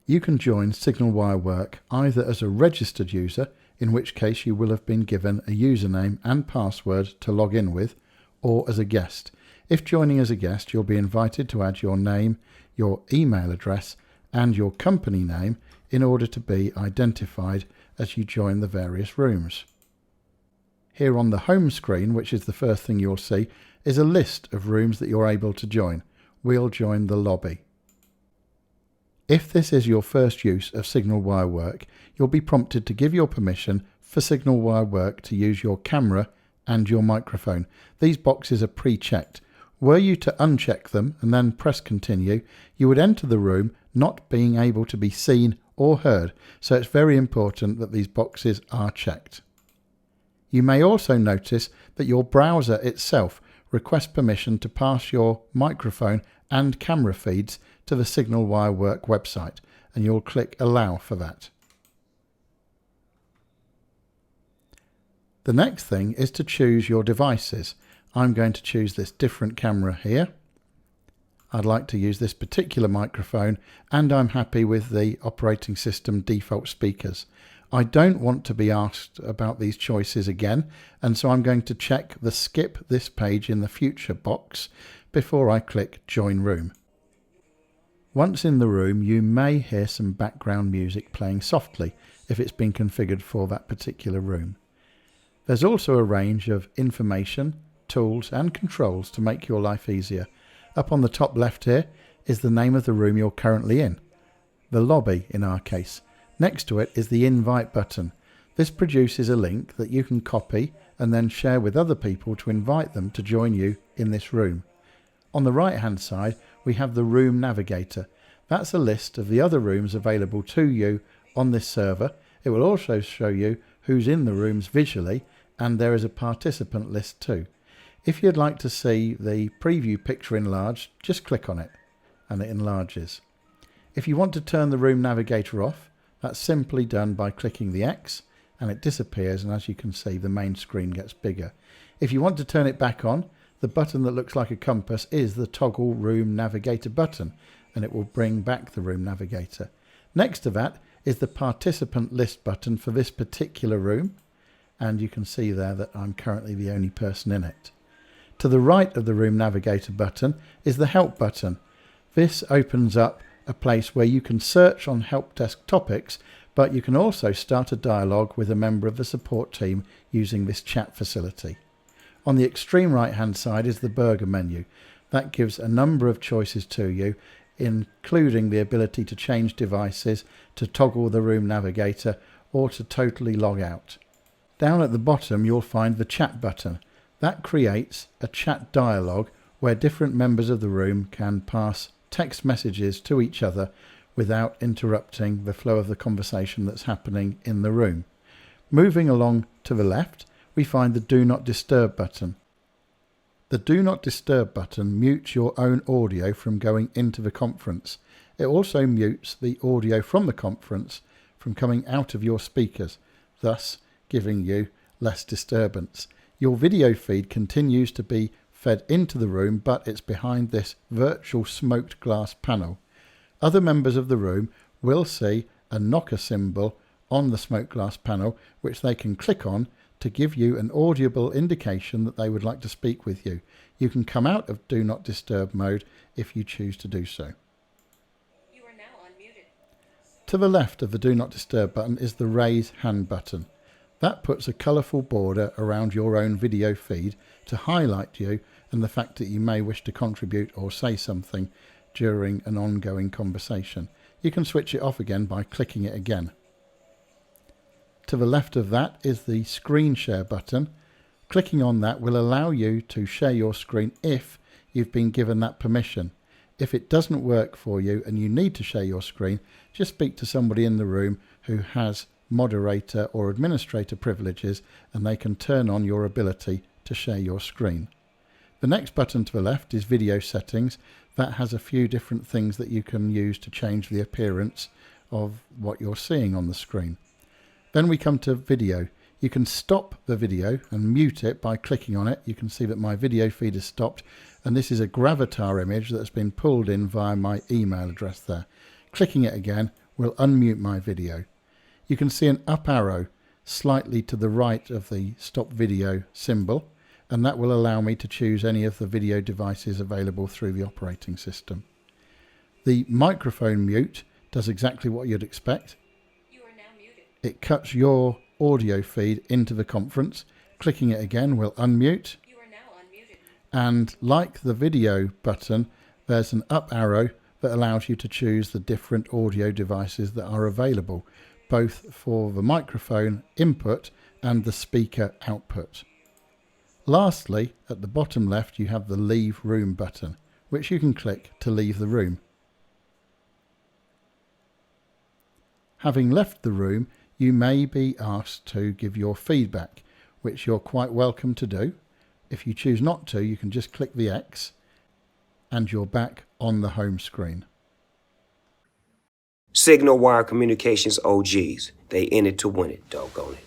You can join SignalWire Work either as a registered user, in which case you will have been given a username and password to log in with, or as a guest. If joining as a guest, you'll be invited to add your name, your email address, and your company name in order to be identified as you join the various rooms. Here on the home screen, which is the first thing you'll see, is a list of rooms that you're able to join. We'll join the lobby. If this is your first use of SignalWire Work, you'll be prompted to give your permission for SignalWire Work to use your camera and your microphone. These boxes are pre-checked. Were you to uncheck them and then press continue, you would enter the room not being able to be seen or heard, so it's very important that these boxes are checked. You may also notice that your browser itself requests permission to pass your microphone and camera feeds to the SignalWire Work website, and you'll click Allow for that. The next thing is to choose your devices. I'm going to choose this different camera here. I'd like to use this particular microphone, and I'm happy with the operating system default speakers. I don't want to be asked about these choices again, and so I'm going to check the skip this page in the future box before I click Join Room. Once in the room, you may hear some background music playing softly if it's been configured for that particular room. There's also a range of information, tools and controls to make your life easier. Up on the top left here is the name of the room you're currently in, the lobby in our case. Next to it is the invite button. This produces a link that you can copy and then share with other people to invite them to join you in this room. On the right hand side we have the room navigator. That's a list of the other rooms available to you on this server. It will also show you who's in the rooms visually, and there is a participant list too. If you'd like to see the preview picture enlarged, just click on it and it enlarges. If you want to turn the room navigator off, that's simply done by clicking the X and it disappears, and as you can see the main screen gets bigger. If you want to turn it back on, the button that looks like a compass is the toggle room navigator button, and it will bring back the room navigator. Next to that is the participant list button for this particular room, and you can see there that I'm currently the only person in it. To the right of the room navigator button is the help button. This opens up a place where you can search on help desk topics, but you can also start a dialogue with a member of the support team using this chat facility. On the extreme right hand side is the burger menu. That gives a number of choices to you, including the ability to change devices, to toggle the room navigator, or to totally log out. Down at the bottom you'll find the chat button. That creates a chat dialogue where different members of the room can pass text messages to each other without interrupting the flow of the conversation that's happening in the room. Moving along to the left, we find the Do Not Disturb button. The Do Not Disturb button mutes your own audio from going into the conference. It also mutes the audio from the conference from coming out of your speakers, thus giving you less disturbance. Your video feed continues to be fed into the room, but it's behind this virtual smoked glass panel. Other members of the room will see a knocker symbol on the smoked glass panel, which they can click on to give you an audible indication that they would like to speak with you. You can come out of Do Not Disturb mode if you choose to do so. You are now unmuted. To the left of the Do Not Disturb button is the Raise Hand button. That puts a colourful border around your own video feed to highlight you and the fact that you may wish to contribute or say something during an ongoing conversation. You can switch it off again by clicking it again. To the left of that is the Screen Share button. Clicking on that will allow you to share your screen if you've been given that permission. If it doesn't work for you and you need to share your screen, just speak to somebody in the room who has moderator or administrator privileges, and they can turn on your ability to share your screen. The next button to the left is Video Settings. That has a few different things that you can use to change the appearance of what you're seeing on the screen. Then we come to video. You can stop the video and mute it by clicking on it. You can see that my video feed is stopped, and this is a gravatar image that's been pulled in via my email address there. Clicking it again will unmute my video. You can see an up arrow slightly to the right of the stop video symbol, and that will allow me to choose any of the video devices available through the operating system. The microphone mute does exactly what you'd expect. You are now muted. It cuts your audio feed into the conference. Clicking it again will unmute. You are now unmuted. And like the video button, there's an up arrow that allows you to choose the different audio devices that are available, both for the microphone input and the speaker output. Lastly, at the bottom left, you have the Leave Room button, which you can click to leave the room. Having left the room, you may be asked to give your feedback, which you're quite welcome to do. If you choose not to, you can just click the X and you're back on the home screen. SignalWire Communications OGs. They in it to win it, doggone it.